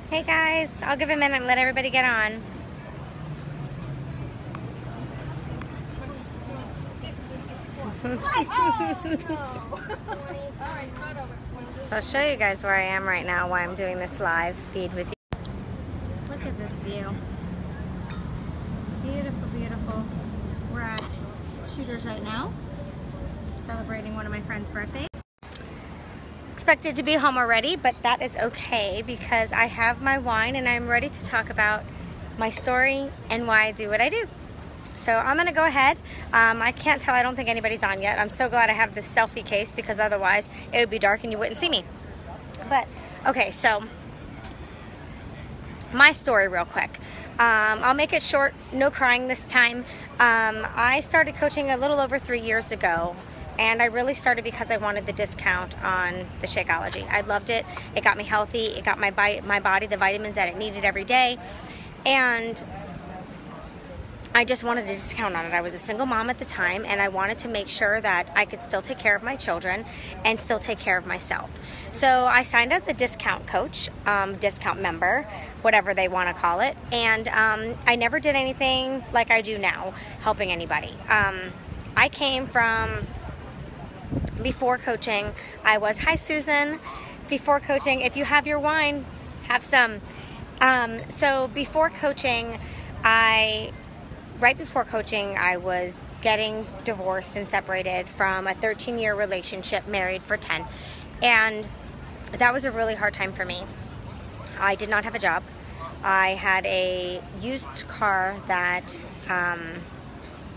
Hey guys, I'll give a minute and let everybody get on. So I'll show you guys where I am right now while I'm doing this live feed with you. Look at this view. Beautiful, beautiful. We're at Shooters right now, celebrating one of my friend's birthdays. Expected to be home already, but that is okay because I have my wine and I'm ready to talk about my story and why I do what I do. So I'm gonna go ahead. I can't tell, I don't think anybody's on yet. I'm so glad I have this selfie case because otherwise it would be dark and you wouldn't see me. But okay, so my story real quick. I'll make it short, no crying this time. I started coaching a little over 3 years ago. And I really started because I wanted the discount on the Shakeology. I loved it. It got me healthy. It got my body the vitamins that it needed every day. And I just wanted a discount on it. I was a single mom at the time, and I wanted to make sure that I could still take care of my children and still take care of myself. So I signed as a discount coach, discount member, whatever they want to call it. And I never did anything like I do now, helping anybody. I came from... Before coaching, I was, hi Susan, before coaching, if you have your wine, have some. So before coaching, right before coaching, I was getting divorced and separated from a 13-year relationship, married for 10. And that was a really hard time for me. I did not have a job. I had a used car that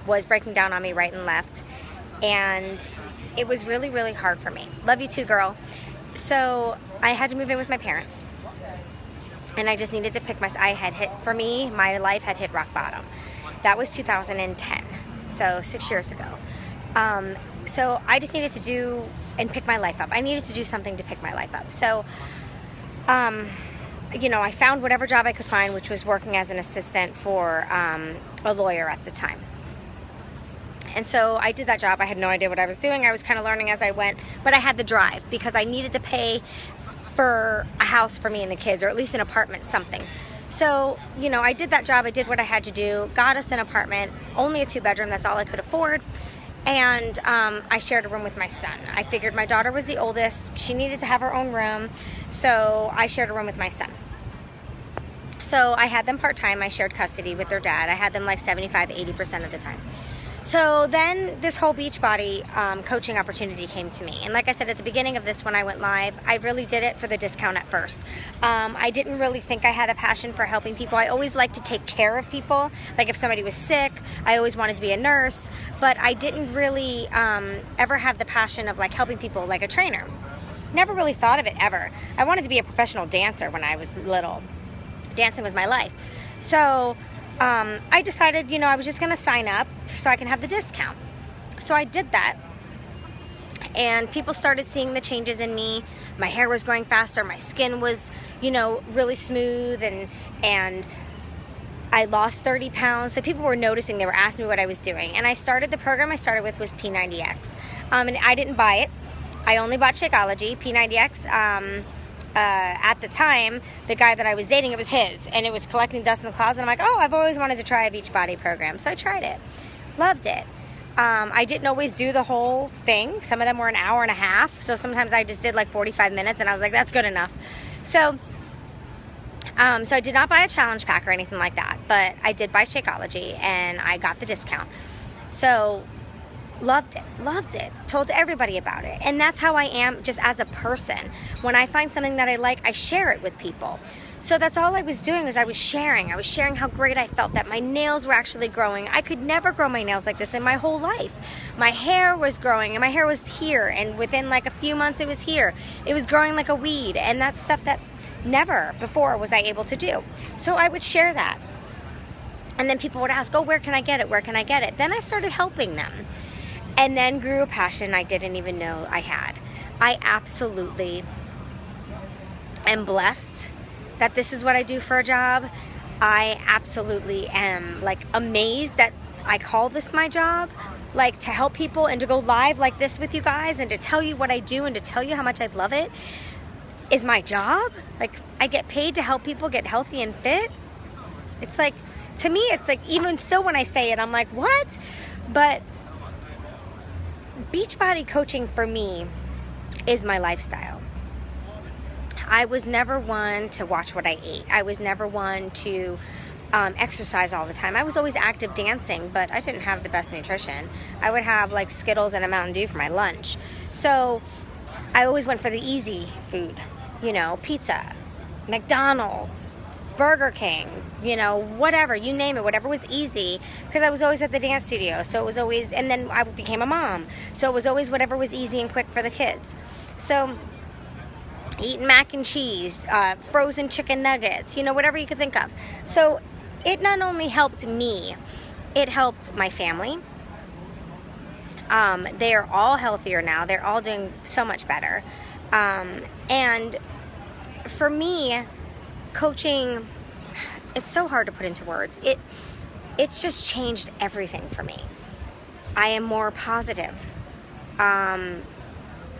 was breaking down on me right and left. And it was really, really hard for me. Love you too, girl. So I had to move in with my parents. And I just needed to pick for me, my life had hit rock bottom. That was 2010, so 6 years ago. So I just needed to do and pick my life up. I needed to do something to pick my life up. So, you know, I found whatever job I could find, which was working as an assistant for a lawyer at the time. And so I did that job. I had no idea what I was doing. I was kind of learning as I went, but I had the drive because I needed to pay for a house for me and the kids, or at least an apartment, something. So, you know, I did that job. I did what I had to do, got us an apartment, only a 2-bedroom. That's all I could afford. And I shared a room with my son. I figured my daughter was the oldest. She needed to have her own room. So I shared a room with my son. So I had them part-time. I shared custody with their dad. I had them like 75, 80% of the time. So then this whole Beachbody coaching opportunity came to me. And like I said at the beginning of this when I went live, I really did it for the discount at first. I didn't really think I had a passion for helping people. I always liked to take care of people. Like if somebody was sick, I always wanted to be a nurse. But I didn't really ever have the passion of like helping people like a trainer. Never really thought of it ever. I wanted to be a professional dancer when I was little. Dancing was my life. So I decided, you know, I was just going to sign up so I can have the discount. So I did that. And people started seeing the changes in me. My hair was growing faster. My skin was, you know, really smooth. And I lost 30 pounds. So people were noticing. They were asking me what I was doing. And I started, the program I started with was P90X. And I didn't buy it. I only bought Shakeology. P90X, at the time, the guy that I was dating, it was his, and it was collecting dust in the closet. I'm like, oh, I've always wanted to try a Beachbody program. So I tried it. Loved it. I didn't always do the whole thing. Some of them were an hour and a half. So sometimes I just did like 45 minutes, and I was like, that's good enough. So I did not buy a challenge pack or anything like that, but I did buy Shakeology, and I got the discount. So loved it, told everybody about it. And that's how I am just as a person. When I find something that I like, I share it with people. So that's all I was doing, was I was sharing how great I felt, that my nails were actually growing. I could never grow my nails like this in my whole life. My hair was growing, and my hair was here, and within like a few months it was here. It was growing like a weed, and that's stuff that never before was I able to do. So I would share that. And then people would ask, oh, where can I get it? Where can I get it? Then I started helping them. And then grew a passion I didn't even know I had. I absolutely am blessed that this is what I do for a job. I absolutely am like amazed that I call this my job. Like to help people and to go live like this with you guys and to tell you what I do and to tell you how much I love it. is my job. Like, I get paid to help people get healthy and fit. It's like, to me, it's like, even still when I say it, I'm like, what? But Beachbody coaching for me is my lifestyle. I was never one to watch what I ate. I was never one to exercise all the time. I was always active dancing, but I didn't have the best nutrition. I would have like Skittles and a Mountain Dew for my lunch. So I always went for the easy food, you know, pizza, McDonald's, Burger King, you know, whatever, you name it, whatever was easy, because I was always at the dance studio. So it was always, and then I became a mom. So it was always whatever was easy and quick for the kids. So eating mac and cheese, frozen chicken nuggets, you know, whatever you could think of. So it not only helped me, it helped my family. They are all healthier now. They're all doing so much better. And for me, coaching, it's so hard to put into words. It's just changed everything for me. I am more positive.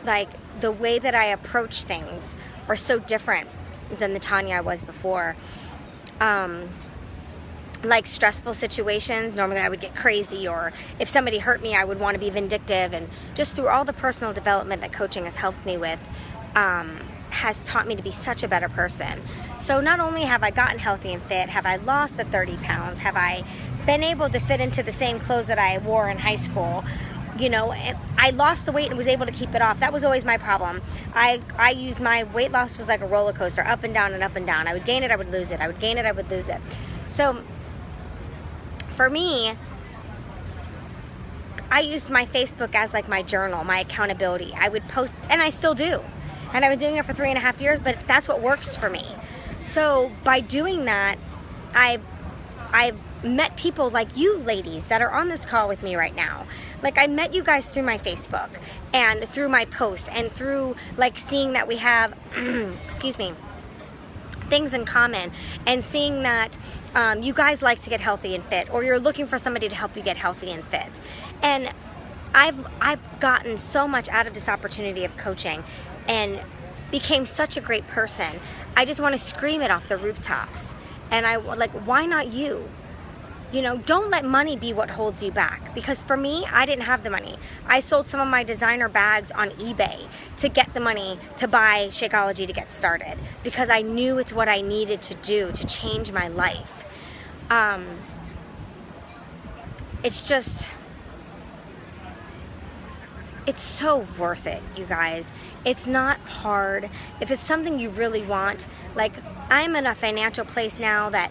Like, the way that I approach things are so different than the Tanya I was before. Like stressful situations, normally I would get crazy, or if somebody hurt me, I would want to be vindictive. And just through all the personal development that coaching has helped me with, has taught me to be such a better person. So not only have I gotten healthy and fit, have I lost the 30 pounds, have I been able to fit into the same clothes that I wore in high school. You know, I lost the weight and was able to keep it off. That was always my problem. I used my weight loss was like a roller coaster, up and down and up and down. I would gain it, I would lose it. I would gain it, I would lose it. So for me, I used my Facebook as like my journal, my accountability. I would post, and I still do. And I've been doing it for 3.5 years, but that's what works for me. So by doing that, I've met people like you ladies that are on this call with me right now. Like, I met you guys through my Facebook and through my posts and through like seeing that we have, excuse me, things in common, and seeing that you guys like to get healthy and fit, or you're looking for somebody to help you get healthy and fit. And I've gotten so much out of this opportunity of coaching and became such a great person. I just want to scream it off the rooftops. And I like, why not you? You know, don't let money be what holds you back. Because for me, I didn't have the money. I sold some of my designer bags on eBay to get the money to buy Shakeology to get started, because I knew it's what I needed to do to change my life. It's just, it's so worth it, you guys. It's not hard. If it's something you really want, like, I'm in a financial place now that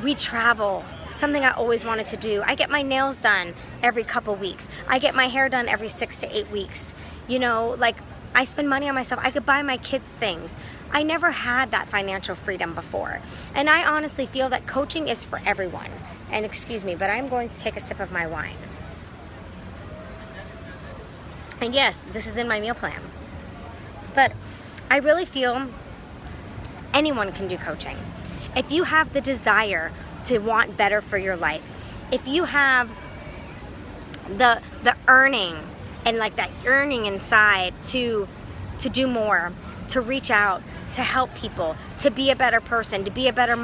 we travel, something I always wanted to do. I get my nails done every couple weeks. I get my hair done every 6 to 8 weeks. You know, like, I spend money on myself. I could buy my kids things. I never had that financial freedom before. And I honestly feel that coaching is for everyone. And excuse me, but I'm going to take a sip of my wine. And yes, this is in my meal plan. But I really feel anyone can do coaching. If you have the desire to want better for your life, if you have the earning and like that yearning inside to do more, to reach out, to help people, to be a better person, to be a better